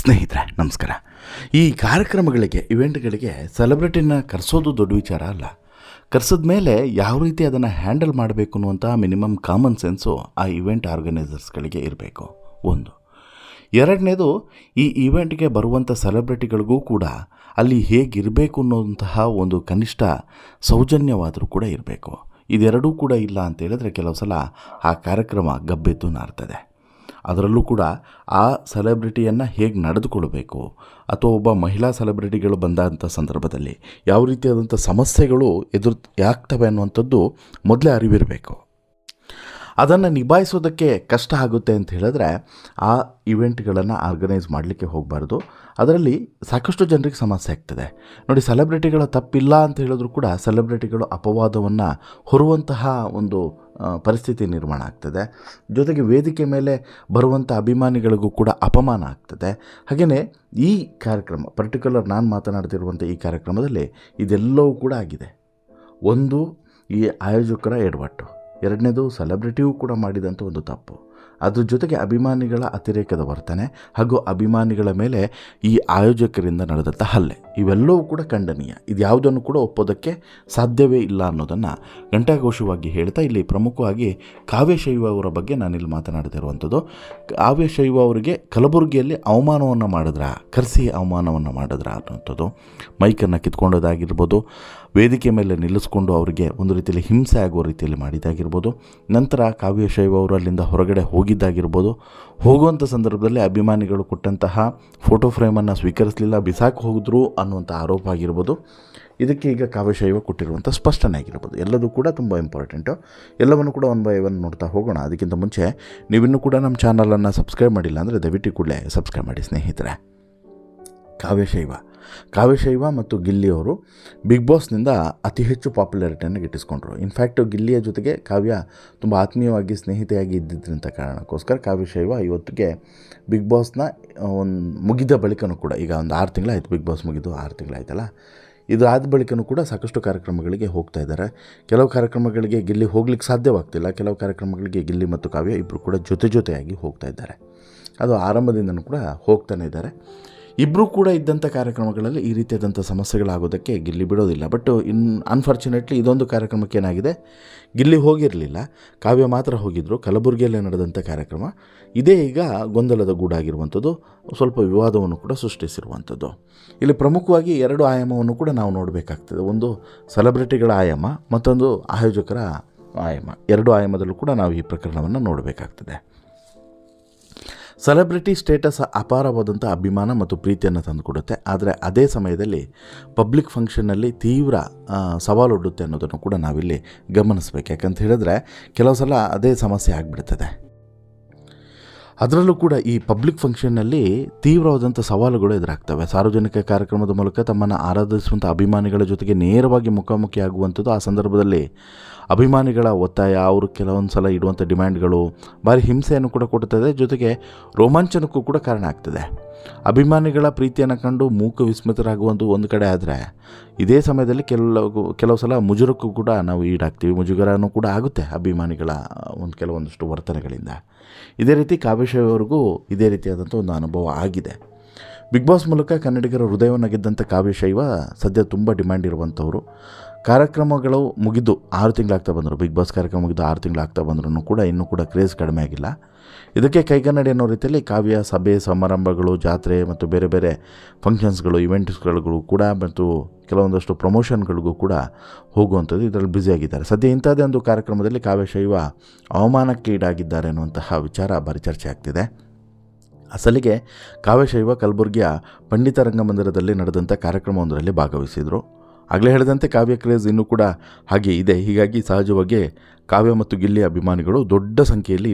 ಸ್ನೇಹಿತರೆ ನಮಸ್ಕಾರ. ಈ ಕಾರ್ಯಕ್ರಮಗಳಿಗೆ ಇವೆಂಟ್ಗಳಿಗೆ ಸೆಲೆಬ್ರಿಟಿನ ಕರೆಸೋದು ದೊಡ್ಡ ವಿಚಾರ ಅಲ್ಲ. ಕರೆಸಿದ ಮೇಲೆ ಯಾವ ರೀತಿ ಅದನ್ನು ಹ್ಯಾಂಡಲ್ ಮಾಡಬೇಕು ಅನ್ನುವಂಥ ಮಿನಿಮಮ್ ಕಾಮನ್ ಸೆನ್ಸು ಆ ಇವೆಂಟ್ ಆರ್ಗನೈಸರ್ಸ್ಗಳಿಗೆ ಇರಬೇಕು. ಒಂದು. ಎರಡನೇದು, ಈ ಇವೆಂಟ್ಗೆ ಬರುವಂಥ ಸೆಲೆಬ್ರಿಟಿಗಳಿಗೂ ಕೂಡ ಅಲ್ಲಿ ಹೇಗಿರಬೇಕು ಅನ್ನೋಂತಹ ಒಂದು ಕನಿಷ್ಠ ಸೌಜನ್ಯವಾದರೂ ಕೂಡ ಇರಬೇಕು. ಇದೆರಡೂ ಕೂಡ ಇಲ್ಲ ಅಂತ ಹೇಳಿದ್ರೆ ಕೆಲವು ಸಲ ಆ ಕಾರ್ಯಕ್ರಮ ಗಬ್ಬೆದ್ದು ನಾರ್ತದೆ. ಅದರಲ್ಲೂ ಕೂಡ ಆ ಸೆಲೆಬ್ರಿಟಿಯನ್ನು ಹೇಗೆ ನಡೆದುಕೊಳ್ಬೇಕು, ಅಥವಾ ಒಬ್ಬ ಮಹಿಳಾ ಸೆಲೆಬ್ರಿಟಿಗಳು ಬಂದಂಥ ಸಂದರ್ಭದಲ್ಲಿ ಯಾವ ರೀತಿಯಾದಂಥ ಸಮಸ್ಯೆಗಳು ಆಗ್ತವೆ ಅನ್ನುವಂಥದ್ದು ಮೊದಲೇ ಅರಿವಿರಬೇಕು. ಅದನ್ನು ನಿಭಾಯಿಸೋದಕ್ಕೆ ಕಷ್ಟ ಆಗುತ್ತೆ ಅಂತ ಹೇಳಿದ್ರೆ ಆ ಇವೆಂಟ್ಗಳನ್ನು ಆರ್ಗನೈಸ್ ಮಾಡಲಿಕ್ಕೆ ಹೋಗಬಾರ್ದು. ಅದರಲ್ಲಿ ಸಾಕಷ್ಟು ಜನರಿಗೆ ಸಮಸ್ಯೆ ಆಗ್ತದೆ. ನೋಡಿ, ಸೆಲೆಬ್ರಿಟಿಗಳ ತಪ್ಪಿಲ್ಲ ಅಂತ ಹೇಳಿದ್ರು ಕೂಡ ಸೆಲೆಬ್ರಿಟಿಗಳು ಅಪವಾದವನ್ನು ಹೊರುವಂತಹ ಒಂದು ಪರಿಸ್ಥಿತಿ ನಿರ್ಮಾಣ ಆಗ್ತದೆ. ಜೊತೆಗೆ ವೇದಿಕೆ ಮೇಲೆ ಬರುವಂಥ ಅಭಿಮಾನಿಗಳಿಗೂ ಕೂಡ ಅಪಮಾನ ಆಗ್ತದೆ. ಹಾಗೆಯೇ ಈ ಕಾರ್ಯಕ್ರಮ ಪರ್ಟಿಕ್ಯುಲರ್ ನಾನು ಮಾತನಾಡ್ತಿರುವಂಥ ಈ ಕಾರ್ಯಕ್ರಮದಲ್ಲಿ ಇದೆಲ್ಲವೂ ಕೂಡ ಆಗಿದೆ. ಒಂದು, ಈ ಆಯೋಜಕರ ಎಡವಟ್ಟು. ಎರಡನೇದು, ಸೆಲೆಬ್ರಿಟಿಯೂ ಕೂಡ ಮಾಡಿದಂಥ ಒಂದು ತಪ್ಪು. ಅದ್ರ ಜೊತೆಗೆ ಅಭಿಮಾನಿಗಳ ಅತಿರೇಕದ ವರ್ತನೆ ಹಾಗೂ ಅಭಿಮಾನಿಗಳ ಮೇಲೆ ಈ ಆಯೋಜಕರಿಂದ ನಡೆದಂಥ ಹಲ್ಲೆ, ಇವೆಲ್ಲವೂ ಕೂಡ ಖಂಡನೀಯ. ಇದು ಯಾವುದನ್ನು ಕೂಡ ಒಪ್ಪೋದಕ್ಕೆ ಸಾಧ್ಯವೇ ಇಲ್ಲ ಅನ್ನೋದನ್ನು ಘಂಟಾಘೋಷವಾಗಿ ಹೇಳ್ತಾ, ಇಲ್ಲಿ ಪ್ರಮುಖವಾಗಿ ಕಾವ್ಯ ಶೈವ ಅವರ ಬಗ್ಗೆ ನಾನಿಲ್ಲಿ ಮಾತನಾಡ್ತಿರುವಂಥದ್ದು. ಕಾವ್ಯ ಶೈವ ಅವರಿಗೆ ಕಲಬುರಗಿಯಲ್ಲಿ ಅವಮಾನವನ್ನು ಮಾಡಿದ್ರ, ಕರೆಸಿ ಅವಮಾನವನ್ನು ಮಾಡಿದ್ರ ಅನ್ನೋಂಥದ್ದು, ಮೈಕನ್ನು ಕಿತ್ಕೊಂಡೋದಾಗಿರ್ಬೋದು, ವೇದಿಕೆ ಮೇಲೆ ನಿಲ್ಲಿಸ್ಕೊಂಡು ಅವರಿಗೆ ಒಂದು ರೀತಿಯಲ್ಲಿ ಹಿಂಸೆ ಆಗುವ ರೀತಿಯಲ್ಲಿ ಮಾಡಿದ್ದಾಗಿರ್ಬೋದು. ನಂತರ ಕಾವ್ಯ ಶೈವ ಅವರು ಅಲ್ಲಿಂದ ಹೊರಗಡೆ ಹೋಗಿದ್ದಾಗಿರ್ಬೋದು. ಹೋಗುವಂಥ ಸಂದರ್ಭದಲ್ಲಿ ಅಭಿಮಾನಿಗಳು ಕೊಟ್ಟಂತಹ ಫೋಟೋ ಫ್ರೇಮನ್ನು ಸ್ವೀಕರಿಸಲಿಲ್ಲ, ಬಿಸಾಕಿ ಹೋಗಿದ್ರು ಅನ್ನುವಂಥ ಆರೋಪ ಆಗಿರ್ಬೋದು. ಇದಕ್ಕೆ ಈಗ ಕಾವ್ಯ ಶೈವ ಕೊಟ್ಟಿರುವಂಥ ಸ್ಪಷ್ಟನೆ ಆಗಿರ್ಬೋದು. ಎಲ್ಲದೂ ಕೂಡ ತುಂಬ ಇಂಪಾರ್ಟೆಂಟು. ಎಲ್ಲವನ್ನು ಕೂಡ 1 by 1 ನೋಡ್ತಾ ಹೋಗೋಣ. ಅದಕ್ಕಿಂತ ಮುಂಚೆ ನೀವಿನ್ನೂ ಕೂಡ ನಮ್ಮ ಚಾನಲನ್ನು ಸಬ್ಸ್ಕ್ರೈಬ್ ಮಾಡಿಲ್ಲ ಅಂದರೆ ದಯವಿಟ್ಟು ಕೂಡಲೇ ಸಬ್ಸ್ಕ್ರೈಬ್ ಮಾಡಿ ಸ್ನೇಹಿತರೆ. ಕಾವ್ಯ ಶೈವ ಮತ್ತು ಗಿಲ್ಲಿಯವರು ಬಿಗ್ ಬಾಸ್ನಿಂದ ಅತಿ ಹೆಚ್ಚು ಪಾಪ್ಯುಲಾರಿಟಿಯನ್ನು ಗಿಟ್ಟಿಸ್ಕೊಂಡ್ರು. ಇನ್ಫ್ಯಾಕ್ಟ್ ಗಿಲ್ಲಿಯ ಜೊತೆಗೆ ಕಾವ್ಯ ತುಂಬ ಆತ್ಮೀಯವಾಗಿ ಸ್ನೇಹಿತೆಯಾಗಿ ಇದ್ದಿದ್ದಂಥ ಕಾರಣಕ್ಕೋಸ್ಕರ ಕಾವ್ಯ ಶೈವ ಇವತ್ತಿಗೆ ಬಿಗ್ ಬಾಸ್ನ ಒಂದು ಮುಗಿದ ಬಳಿಕನೂ ಕೂಡ, ಈಗ ಒಂದು 6 ತಿಂಗಳಾಯಿತು ಬಿಗ್ ಬಾಸ್ ಮುಗಿದು 6 ತಿಂಗಳಾಯ್ತಲ್ಲ, ಇದು ಆದ ಬಳಿಕನೂ ಕೂಡ ಸಾಕಷ್ಟು ಕಾರ್ಯಕ್ರಮಗಳಿಗೆ ಹೋಗ್ತಾ ಇದ್ದಾರೆ. ಕೆಲವು ಕಾರ್ಯಕ್ರಮಗಳಿಗೆ ಗಿಲ್ಲಿ ಹೋಗ್ಲಿಕ್ಕೆ ಸಾಧ್ಯವಾಗ್ತಿಲ್ಲ, ಕೆಲವು ಕಾರ್ಯಕ್ರಮಗಳಿಗೆ ಗಿಲ್ಲಿ ಮತ್ತು ಕಾವ್ಯ ಇಬ್ಬರು ಕೂಡ ಜೊತೆಯಾಗಿ ಹೋಗ್ತಾ ಇದ್ದಾರೆ. ಅದು ಆರಂಭದಿಂದನೂ ಕೂಡ ಹೋಗ್ತಾನೆ ಇದ್ದಾರೆ. ಇಬ್ಬರೂ ಕೂಡ ಇದ್ದಂಥ ಕಾರ್ಯಕ್ರಮಗಳಲ್ಲಿ ಈ ರೀತಿಯಾದಂಥ ಸಮಸ್ಯೆಗಳಾಗೋದಕ್ಕೆ ಗಿಲ್ಲಿ ಬಿಡೋದಿಲ್ಲ. ಬಟ್ ಅನ್ಫಾರ್ಚುನೇಟ್ಲಿ ಇದೊಂದು ಕಾರ್ಯಕ್ರಮಕ್ಕೆ ಏನಾಗಿದೆ, ಗಿಲ್ಲಿ ಹೋಗಿರಲಿಲ್ಲ, ಕಾವ್ಯ ಮಾತ್ರ ಹೋಗಿದ್ದರು. ಕಲಬುರಗಿಯಲ್ಲೇ ನಡೆದಂಥ ಕಾರ್ಯಕ್ರಮ ಇದೇ ಈಗ ಗೊಂದಲದ ಗೂಡಾಗಿರುವಂಥದ್ದು, ಸ್ವಲ್ಪ ವಿವಾದವನ್ನು ಕೂಡ ಸೃಷ್ಟಿಸಿರುವಂಥದ್ದು. ಇಲ್ಲಿ ಪ್ರಮುಖವಾಗಿ 2 ಆಯಾಮವನ್ನು ಕೂಡ ನಾವು ನೋಡಬೇಕಾಗ್ತದೆ. ಒಂದು ಸೆಲೆಬ್ರಿಟಿಗಳ ಆಯಾಮ, ಮತ್ತೊಂದು ಆಯೋಜಕರ ಆಯಾಮ. 2 ಆಯಾಮದಲ್ಲೂ ಕೂಡ ನಾವು ಈ ಪ್ರಕರಣವನ್ನು ನೋಡಬೇಕಾಗ್ತದೆ. ಸೆಲೆಬ್ರಿಟಿ ಸ್ಟೇಟಸ್ ಅಪಾರವಾದಂಥ ಅಭಿಮಾನ ಮತ್ತು ಪ್ರೀತಿಯನ್ನು ತಂದುಕೊಡುತ್ತೆ. ಆದರೆ ಅದೇ ಸಮಯದಲ್ಲಿ ಪಬ್ಲಿಕ್ ಫಂಕ್ಷನ್ನಲ್ಲಿ ತೀವ್ರ ಸವಾಲೊಡ್ಡುತ್ತೆ ಅನ್ನೋದನ್ನು ಕೂಡ ನಾವಿಲ್ಲಿ ಗಮನಿಸಬೇಕು. ಯಾಕಂತ ಹೇಳಿದ್ರೆ ಕೆಲವು ಸಲ ಅದೇ ಸಮಸ್ಯೆ ಆಗಿಬಿಡ್ತದೆ. ಅದರಲ್ಲೂ ಕೂಡ ಈ ಪಬ್ಲಿಕ್ ಫಂಕ್ಷನ್ನಲ್ಲಿ ತೀವ್ರವಾದಂಥ ಸವಾಲುಗಳು ಎದುರಾಗ್ತವೆ. ಸಾರ್ವಜನಿಕ ಕಾರ್ಯಕ್ರಮದ ಮೂಲಕ ತಮ್ಮನ್ನು ಆರಾಧಿಸುವಂಥ ಅಭಿಮಾನಿಗಳ ಜೊತೆಗೆ ನೇರವಾಗಿ ಮುಖಾಮುಖಿ ಆಗುವಂಥದ್ದು. ಆ ಸಂದರ್ಭದಲ್ಲಿ ಅಭಿಮಾನಿಗಳ ಒತ್ತಾಯ, ಅವರು ಕೆಲವೊಂದು ಸಲ ಇಡುವಂಥ ಡಿಮ್ಯಾಂಡ್ಗಳು ಭಾರಿ ಹಿಂಸೆಯನ್ನು ಕೂಡ ಕೊಡ್ತದೆ, ಜೊತೆಗೆ ರೋಮಾಂಚನಕ್ಕೂ ಕೂಡ ಕಾರಣ ಆಗ್ತದೆ. ಅಭಿಮಾನಿಗಳ ಪ್ರೀತಿಯನ್ನು ಕಂಡು ಮೂಕ ವಿಸ್ಮಿತರಾಗುವಂಥ ಒಂದು ಕಡೆ ಆದರೆ, ಇದೇ ಸಮಯದಲ್ಲಿ ಕೆಲವು ಸಲ ಮುಜುಗರಕ್ಕೂ ಕೂಡ ನಾವು ಈಡಾಗ್ತೀವಿ. ಮುಜುಗರನೂ ಕೂಡ ಆಗುತ್ತೆ ಅಭಿಮಾನಿಗಳ ಕೆಲವೊಂದಷ್ಟು ವರ್ತನೆಗಳಿಂದ. ಇದೇ ರೀತಿ ಕಾವ್ಯ ಶೈವ ಅವರಿಗೂ ಇದೇ ರೀತಿಯಾದಂಥ ಒಂದು ಅನುಭವ ಆಗಿದೆ. ಬಿಗ್ ಬಾಸ್ ಮೂಲಕ ಕನ್ನಡಿಗರ ಹೃದಯವನ್ನು ಗೆದ್ದಂಥ ಕಾವ್ಯ ಶೈವ ಸದ್ಯ ತುಂಬ ಡಿಮ್ಯಾಂಡ್ ಇರುವಂಥವ್ರು. ಕಾರ್ಯಕ್ರಮಗಳು ಮುಗಿದು 6 ತಿಂಗಳಾಗ್ತಾ ಬಂದರು, ಬಿಗ್ ಬಾಸ್ ಕಾರ್ಯಕ್ರಮ ಮುಗಿದು 6 ತಿಂಗಳಾಗ್ತಾ ಬಂದ್ರೂ ಕೂಡ ಇನ್ನೂ ಕೂಡ ಕ್ರೇಜ್ ಕಡಿಮೆ ಆಗಿಲ್ಲ. ಇದಕ್ಕೆ ಕೈಗನ್ನಡಿ ಅನ್ನೋ ರೀತಿಯಲ್ಲಿ ಕಾವ್ಯ ಸಭೆ ಸಮಾರಂಭಗಳು, ಜಾತ್ರೆ ಮತ್ತು ಬೇರೆ ಬೇರೆ ಫಂಕ್ಷನ್ಸ್ಗಳು, ಇವೆಂಟ್ಸ್ಗಳು ಕೂಡ ಮತ್ತು ಕೆಲವೊಂದಷ್ಟು ಪ್ರಮೋಷನ್ಗಳಿಗೂ ಕೂಡ ಹೋಗುವಂಥದ್ದು ಇದರಲ್ಲಿ ಬ್ಯುಸಿಯಾಗಿದ್ದಾರೆ. ಸದ್ಯ ಇಂಥದ್ದೇ ಒಂದು ಕಾರ್ಯಕ್ರಮದಲ್ಲಿ ಕಾವ್ಯ ಶೈವ ಅವಮಾನಕ್ಕೆ ಈಡಾಗಿದ್ದಾರೆ ಅನ್ನುವಂತಹ ವಿಚಾರ ಭಾರಿ ಚರ್ಚೆ ಆಗ್ತಿದೆ. ಅಸಲಿಗೆ ಕಾವ್ಯ ಶೈವ ಕಲಬುರಗಿಯ ಪಂಡಿತ ರಂಗಮಂದಿರದಲ್ಲಿ ನಡೆದಂಥ ಕಾರ್ಯಕ್ರಮವೊಂದರಲ್ಲಿ ಭಾಗವಹಿಸಿದರು. ಆಗಲೇ ಹೇಳಿದಂತೆ ಕಾವ್ಯ ಕ್ರೇಜ್ ಇನ್ನೂ ಕೂಡ ಹಾಗೆ ಇದೆ. ಹೀಗಾಗಿ ಸಹಜವಾಗಿ ಕಾವ್ಯ ಮತ್ತು ಗಿಲ್ಲಿ ಅಭಿಮಾನಿಗಳು ದೊಡ್ಡ ಸಂಖ್ಯೆಯಲ್ಲಿ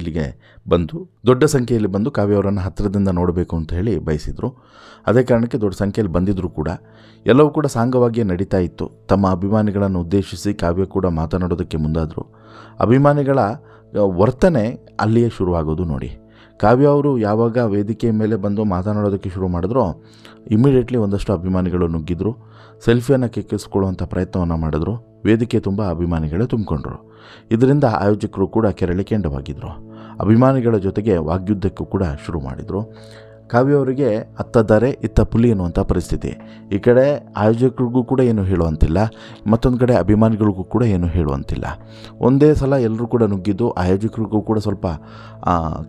ಬಂದು ಕಾವ್ಯ ಅವರನ್ನು ಹತ್ತಿರದಿಂದ ನೋಡಬೇಕು ಅಂತ ಹೇಳಿ ಬಯಸಿದರು. ಅದೇ ಕಾರಣಕ್ಕೆ ದೊಡ್ಡ ಸಂಖ್ಯೆಯಲ್ಲಿ ಬಂದಿದ್ದರೂ ಕೂಡ ಎಲ್ಲವೂ ಕೂಡ ಸಾಂಗವಾಗಿಯೇ ನಡೀತಾ ಇತ್ತು. ತಮ್ಮ ಅಭಿಮಾನಿಗಳನ್ನು ಉದ್ದೇಶಿಸಿ ಕಾವ್ಯ ಕೂಡ ಮಾತನಾಡೋದಕ್ಕೆ ಮುಂದಾದರು. ಅಭಿಮಾನಿಗಳ ವರ್ತನೆ ಅಲ್ಲಿಯೇ ಶುರುವಾಗೋದು ನೋಡಿ. ಕಾವ್ಯ ಅವರು ಯಾವಾಗ ವೇದಿಕೆಯ ಮೇಲೆ ಬಂದು ಮಾತನಾಡೋದಕ್ಕೆ ಶುರು ಮಾಡಿದ್ರೋ ಇಮಿಡಿಯೇಟ್ಲಿ ಒಂದಷ್ಟು ಅಭಿಮಾನಿಗಳು ನುಗ್ಗಿದ್ರು, ಸೆಲ್ಫಿಯನ್ನು ಕ್ಲಿಕ್ಕಿಸ್ಕೊಳ್ಳುವಂಥ ಪ್ರಯತ್ನವನ್ನು ಮಾಡಿದ್ರು. ವೇದಿಕೆ ತುಂಬ ಅಭಿಮಾನಿಗಳೇ ತುಂಬಿಕೊಂಡ್ರು. ಇದರಿಂದ ಆಯೋಜಕರು ಕೂಡ ಕೆರಳಿಕೆಂಡವಾಗಿದ್ದರು. ಅಭಿಮಾನಿಗಳ ಜೊತೆಗೆ ವಾಗ್ಯುದ್ಧಕ್ಕೂ ಕೂಡ ಶುರು ಮಾಡಿದರು. ಕಾವ್ಯ ಅವರಿಗೆ ಅತ್ತ ದರೆ ಇತ್ತ ಪುಲಿ ಎನ್ನುವಂಥ ಪರಿಸ್ಥಿತಿ. ಈ ಕಡೆ ಆಯೋಜಕರಿಗೂ ಕೂಡ ಏನು ಹೇಳುವಂತಿಲ್ಲ, ಮತ್ತೊಂದು ಕಡೆ ಅಭಿಮಾನಿಗಳಿಗೂ ಕೂಡ ಏನು ಹೇಳುವಂತಿಲ್ಲ. ಒಂದೇ ಸಲ ಎಲ್ಲರೂ ಕೂಡ ನುಗ್ಗಿದ್ದು ಆಯೋಜಕರಿಗೂ ಕೂಡ ಸ್ವಲ್ಪ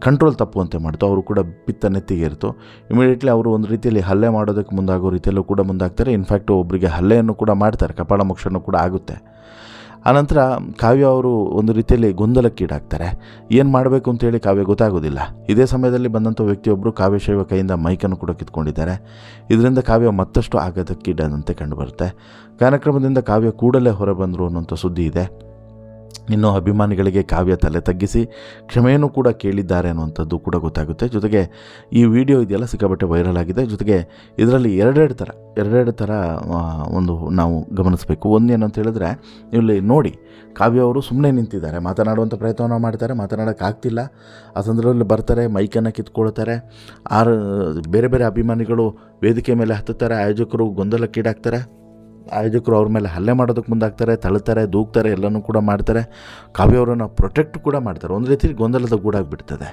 ಕಂಟ್ರೋಲ್ ತಪ್ಪುವಂತೆ ಮಾಡ್ತು. ಅವರು ಕೂಡ ಪಿತ್ತ ನೆತ್ತಿಗೆ ಇರ್ತು. ಇಮಿಡಿಯೇಟ್ಲಿ ಅವರು ಒಂದು ರೀತಿಯಲ್ಲಿ ಹಲ್ಲೆ ಮಾಡೋದಕ್ಕೆ ಮುಂದಾಗೋ ರೀತಿಯಲ್ಲೂ ಕೂಡ ಮುಂದಾಗ್ತಾರೆ. ಇನ್ಫ್ಯಾಕ್ಟು ಒಬ್ಬರಿಗೆ ಹಲ್ಲೆಯನ್ನು ಕೂಡ ಮಾಡ್ತಾರೆ, ಕಪಾಳ ಮೋಕ್ಷನೂ ಕೂಡ ಆಗುತ್ತೆ. ಆನಂತರ ಕಾವ್ಯ ಅವರು ಒಂದು ರೀತಿಯಲ್ಲಿ ಗೊಂದಲಕ್ಕೀಡಾಗ್ತಾರೆ. ಏನು ಮಾಡಬೇಕು ಅಂತೇಳಿ ಕಾವ್ಯ ಗೊತ್ತಾಗೋದಿಲ್ಲ. ಇದೇ ಸಮಯದಲ್ಲಿ ಬಂದಂಥ ವ್ಯಕ್ತಿಯೊಬ್ಬರು ಕಾವ್ಯ ಶೈವ ಕೈಯಿಂದ ಮೈಕನ್ನು ಕೂಡ ಕಿತ್ಕೊಂಡಿದ್ದಾರೆ. ಇದರಿಂದ ಕಾವ್ಯ ಮತ್ತಷ್ಟು ಆಘಾತಕ್ಕೀಡಾದಂತೆ ಕಂಡುಬರುತ್ತೆ. ಕಾರ್ಯಕ್ರಮದಿಂದ ಕಾವ್ಯ ಕೂಡಲೇ ಹೊರಬಂದರು ಅನ್ನೋಂಥ ಸುದ್ದಿ ಇದೆ. ಇನ್ನು ಅಭಿಮಾನಿಗಳಿಗೆ ಕಾವ್ಯ ತಲೆ ತಗ್ಗಿಸಿ ಕ್ಷಮೆಯನ್ನು ಕೂಡ ಕೇಳಿದ್ದಾರೆ ಅನ್ನುವಂಥದ್ದು ಕೂಡ ಗೊತ್ತಾಗುತ್ತೆ. ಜೊತೆಗೆ ಈ ವಿಡಿಯೋ ಇದೆಯಲ್ಲ ಸಿಕ್ಕಾಪಟ್ಟೆ ವೈರಲ್ ಆಗಿದೆ. ಜೊತೆಗೆ ಇದರಲ್ಲಿ ಎರಡೆರಡು ಥರ ಒಂದು ನಾವು ಗಮನಿಸಬೇಕು. ಒಂದೇನು ಅಂತ ಹೇಳಿದ್ರೆ, ಇಲ್ಲಿ ನೋಡಿ, ಕಾವ್ಯ ಅವರು ಸುಮ್ಮನೆ ನಿಂತಿದ್ದಾರೆ, ಮಾತನಾಡುವಂಥ ಪ್ರಯತ್ನವನ್ನು ಮಾಡ್ತಾರೆ, ಮಾತನಾಡೋಕ್ಕಾಗ್ತಿಲ್ಲ. ಆ ಸಂದರ್ಭದಲ್ಲಿ ಬರ್ತಾರೆ, ಮೈಕನ್ನು ಕಿತ್ಕೊಳ್ತಾರೆ. ಬೇರೆ ಬೇರೆ ಅಭಿಮಾನಿಗಳು ವೇದಿಕೆ ಮೇಲೆ ಹತ್ತುತ್ತಾರೆ, ಆಯೋಜಕರು ಗೊಂದಲಕ್ಕೀಡಾಗ್ತಾರೆ. ಆಯೋಜಕರು ಅವ್ರ ಮೇಲೆ ಹಲ್ಲೆ ಮಾಡೋದಕ್ಕೆ ಮುಂದಾಗ್ತಾರೆ, ತಳ್ಳುತ್ತಾರೆ, ದೂಕ್ತಾರೆ, ಎಲ್ಲನೂ ಕೂಡ ಮಾಡ್ತಾರೆ. ಕಾವ್ಯ ಅವರನ್ನು ಪ್ರೊಟೆಕ್ಟ್ ಕೂಡ ಮಾಡ್ತಾರೆ. ಒಂದು ರೀತಿಯಲ್ಲಿ ಗೊಂದಲದ ಗೂಡಾಗಿಬಿಡ್ತದೆ.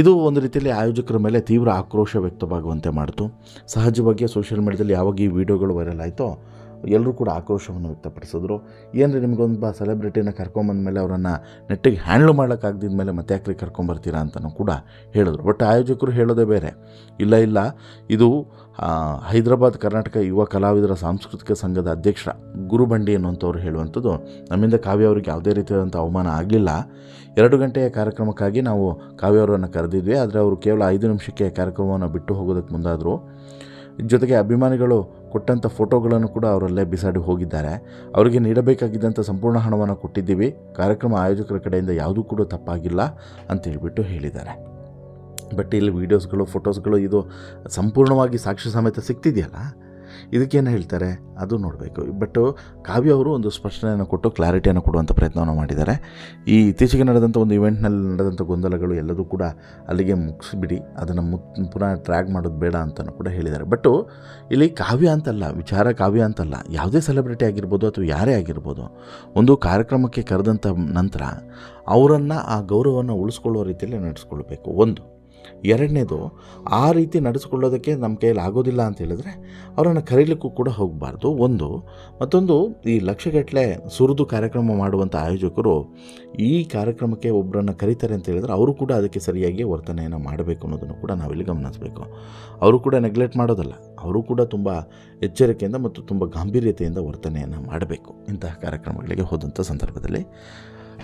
ಇದು ಒಂದು ರೀತಿಯಲ್ಲಿ ಆಯೋಜಕರ ಮೇಲೆ ತೀವ್ರ ಆಕ್ರೋಶ ವ್ಯಕ್ತವಾಗುವಂತೆ ಮಾಡಿತು. ಸಹಜವಾಗಿ ಸೋಷಿಯಲ್ ಮೀಡಿಯಾದಲ್ಲಿ ಯಾವಾಗ ಈ ವಿಡಿಯೋಗಳು ವೈರಲ್ ಆಯಿತೋ ಎಲ್ಲರೂ ಕೂಡ ಆಕ್ರೋಶವನ್ನು ವ್ಯಕ್ತಪಡಿಸಿದ್ರು. ಏನ್ರಿ ನಿಮಗೊಂದು ಸೆಲೆಬ್ರಿಟಿನ ಕರ್ಕೊಂಬಂದಮೇಲೆ ಅವರನ್ನು ನೆಟ್ಟಿಗೆ ಹ್ಯಾಂಡ್ಲ್ ಮಾಡೋಕ್ಕಾಗ್ದಿದ ಮೇಲೆ ಮತ್ತೆ ಯಾಕ್ರಿ ಕರ್ಕೊಂಬರ್ತೀರಾ ಅಂತಲೂ ಕೂಡ ಹೇಳಿದ್ರು. ಬಟ್ ಆಯೋಜಕರು ಹೇಳೋದೇ ಬೇರೆ. ಇಲ್ಲ, ಇದು ಹೈದರಾಬಾದ್ ಕರ್ನಾಟಕ ಯುವ ಕಲಾವಿದರ ಸಾಂಸ್ಕೃತಿಕ ಸಂಘದ ಅಧ್ಯಕ್ಷ ಗುರುಬಂಡಿ ಅನ್ನುವಂಥವ್ರು ಹೇಳುವಂಥದ್ದು, ನಮ್ಮಿಂದ ಕಾವ್ಯ ಅವರಿಗೆ ಯಾವುದೇ ರೀತಿಯಾದಂಥ ಅವಮಾನ ಆಗಲಿಲ್ಲ. 2 ಗಂಟೆಯ ಕಾರ್ಯಕ್ರಮಕ್ಕಾಗಿ ನಾವು ಕಾವ್ಯ ಅವರನ್ನು ಕರೆದಿದ್ವಿ, ಆದರೆ ಅವರು ಕೇವಲ 5 ನಿಮಿಷಕ್ಕೆ ಕಾರ್ಯಕ್ರಮವನ್ನು ಬಿಟ್ಟು ಹೋಗೋದಕ್ಕೆ ಮುಂದಾದರು. ಜೊತೆಗೆ ಅಭಿಮಾನಿಗಳು ಕೊಟ್ಟಂಥ ಫೋಟೋಗಳನ್ನು ಕೂಡ ಅವರಲ್ಲೇ ಬಿಸಾಡಿ ಹೋಗಿದ್ದಾರೆ. ಅವರಿಗೆ ನೀಡಬೇಕಾಗಿದ್ದಂಥ ಸಂಪೂರ್ಣ ಹಣವನ್ನು ಕೊಟ್ಟಿದ್ದೀವಿ. ಕಾರ್ಯಕ್ರಮ ಆಯೋಜಕರ ಕಡೆಯಿಂದ ಯಾವುದೂ ಕೂಡ ತಪ್ಪಾಗಿಲ್ಲ ಅಂತೇಳ್ಬಿಟ್ಟು ಹೇಳಿದ್ದಾರೆ. ಬಟ್ ಇಲ್ಲಿ ವೀಡಿಯೋಸ್ಗಳು, ಫೋಟೋಸ್ಗಳು ಇದು ಸಂಪೂರ್ಣವಾಗಿ ಸಾಕ್ಷ್ಯ ಸಮೇತ ಸಿಗ್ತಿದೆಯಲ್ಲ, ಇದಕ್ಕೇನು ಹೇಳ್ತಾರೆ ಅದು ನೋಡಬೇಕು. ಬಟ್ ಕಾವ್ಯ ಅವರು ಒಂದು ಸ್ಪಷ್ಟನೆಯನ್ನು ಕೊಟ್ಟು ಕ್ಲಾರಿಟಿಯನ್ನು ಕೊಡುವಂಥ ಪ್ರಯತ್ನವನ್ನು ಮಾಡಿದ್ದಾರೆ. ಈ ಇತ್ತೀಚೆಗೆ ನಡೆದಂಥ ಒಂದು ಇವೆಂಟ್ನಲ್ಲಿ ನಡೆದಂಥ ಗೊಂದಲಗಳು ಎಲ್ಲದೂ ಕೂಡ ಅಲ್ಲಿಗೆ ಮುಗಿಸ್ಬಿಡಿ, ಅದನ್ನು ಪುನಃ ಟ್ರ್ಯಾಕ್ ಮಾಡೋದು ಬೇಡ ಅಂತಲೂ ಕೂಡ ಹೇಳಿದ್ದಾರೆ. ಬಟ್ ಇಲ್ಲಿ ಕಾವ್ಯ ಅಂತಲ್ಲ, ವಿಚಾರ ಕಾವ್ಯ ಅಂತಲ್ಲ, ಯಾವುದೇ ಸೆಲೆಬ್ರಿಟಿ ಆಗಿರ್ಬೋದು ಅಥವಾ ಯಾರೇ ಆಗಿರ್ಬೋದು, ಒಂದು ಕಾರ್ಯಕ್ರಮಕ್ಕೆ ಕರೆದಂಥ ನಂತರ ಅವರನ್ನು ಆ ಗೌರವವನ್ನು ಉಳಿಸ್ಕೊಳ್ಳೋ ರೀತಿಯಲ್ಲಿ ನಡೆಸ್ಕೊಳ್ಬೇಕು. ಒಂದು. ಎರಡನೇದು, ಆ ರೀತಿ ನಡೆಸ್ಕೊಳ್ಳೋದಕ್ಕೆ ನಮ್ಮ ಕೈಯಲ್ಲಿ ಆಗೋದಿಲ್ಲ ಅಂತ ಹೇಳಿದ್ರೆ ಅವರನ್ನು ಕರೀಲಿಕ್ಕೂ ಕೂಡ ಹೋಗಬಾರ್ದು. ಒಂದು. ಮತ್ತೊಂದು, ಈ ಲಕ್ಷಗಟ್ಟಲೆ ಸುರಿದು ಕಾರ್ಯಕ್ರಮ ಮಾಡುವಂಥ ಆಯೋಜಕರು ಈ ಕಾರ್ಯಕ್ರಮಕ್ಕೆ ಒಬ್ಬರನ್ನು ಕರೀತಾರೆ ಅಂತ ಹೇಳಿದ್ರೆ ಅವರು ಕೂಡ ಅದಕ್ಕೆ ಸರಿಯಾಗಿ ವರ್ತನೆಯನ್ನು ಮಾಡಬೇಕು ಅನ್ನೋದನ್ನು ಕೂಡ ನಾವಿಲ್ಲಿ ಗಮನಿಸಬೇಕು. ಅವರು ಕೂಡ ನೆಗ್ಲೆಕ್ಟ್ ಮಾಡೋದಲ್ಲ, ಅವರು ಕೂಡ ತುಂಬ ಎಚ್ಚರಿಕೆಯಿಂದ ಮತ್ತು ತುಂಬ ಗಾಂಭೀರ್ಯತೆಯಿಂದ ವರ್ತನೆಯನ್ನು ಮಾಡಬೇಕು ಇಂತಹ ಕಾರ್ಯಕ್ರಮಗಳಿಗೆ ಹೋದಂಥ ಸಂದರ್ಭದಲ್ಲಿ.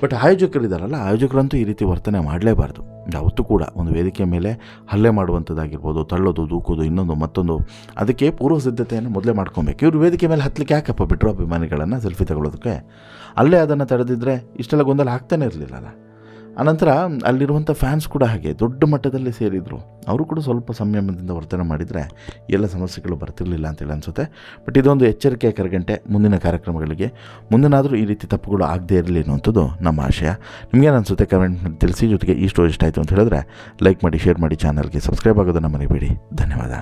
ಬಟ್ ಆಯೋಜಕರಿದ್ದಾರಲ್ಲ, ಆಯೋಜಕರಂತೂ ಈ ರೀತಿ ವರ್ತನೆ ಮಾಡಲೇಬಾರ್ದು. ಯಾವತ್ತೂ ಕೂಡ ಒಂದು ವೇದಿಕೆ ಮೇಲೆ ಹಲ್ಲೆ ಮಾಡುವಂಥದ್ದಾಗಿರ್ಬೋದು, ತಳ್ಳೋದು, ದೂಕೋದು, ಇನ್ನೊಂದು ಮತ್ತೊಂದು, ಅದಕ್ಕೆ ಪೂರ್ವ ಸಿದ್ಧತೆಯನ್ನು ಮೊದಲೇ ಮಾಡ್ಕೊಬೇಕು. ಇವರು ವೇದಿಕೆ ಮೇಲೆ ಹತ್ತಲಿಕ್ಕೆ ಯಾಕಪ್ಪ ಬಿಟ್ಟರು ಅಭಿಮಾನಿಗಳನ್ನು ಸೆಲ್ಫಿ ತಗೊಳ್ಳೋದಕ್ಕೆ? ಅಲ್ಲೇ ಅದನ್ನು ತಡೆದಿದ್ದರೆ ಇಷ್ಟೆಲ್ಲ ಗೊಂದಲ ಆಗ್ತಾನೆ ಇರಲಿಲ್ಲಲ್ಲ. ಆನಂತರ ಅಲ್ಲಿರುವಂಥ ಫ್ಯಾನ್ಸ್ ಕೂಡ ಹಾಗೆ ದೊಡ್ಡ ಮಟ್ಟದಲ್ಲಿ ಸೇರಿದರು. ಅವರು ಕೂಡ ಸ್ವಲ್ಪ ಸಂಯಮದಿಂದ ವರ್ತನೆ ಮಾಡಿದರೆ ಎಲ್ಲ ಸಮಸ್ಯೆಗಳು ಬರ್ತಿರಲಿಲ್ಲ ಅಂತೇಳಿ ಅನಿಸುತ್ತೆ. ಬಟ್ ಇದೊಂದು ಎಚ್ಚರಿಕೆಯ ಕರಗಂಟೆ ಮುಂದಿನ ಕಾರ್ಯಕ್ರಮಗಳಿಗೆ. ಮುಂದಿನಾದರೂ ಈ ರೀತಿ ತಪ್ಪುಗಳು ಆಗದೇ ಇರಲಿ ಅನ್ನುವಂಥದ್ದು ನಮ್ಮ ಆಶಯ. ನಿಮಗೇನು ಅನಿಸುತ್ತೆ ಕಮೆಂಟ್ ಮಾಡಿ ತಿಳಿಸಿ. ಜೊತೆಗೆ ಈ ಸ್ಟೋರಿ ಇಷ್ಟ ಆಯಿತು ಅಂತ ಹೇಳಿದ್ರೆ ಲೈಕ್ ಮಾಡಿ, ಶೇರ್ ಮಾಡಿ, ಚಾನಲ್ಗೆ ಸಬ್ಸ್ಕ್ರೈಬ್ ಆಗೋದನ್ನು ಮರಿಬೇಡಿ. ಧನ್ಯವಾದ.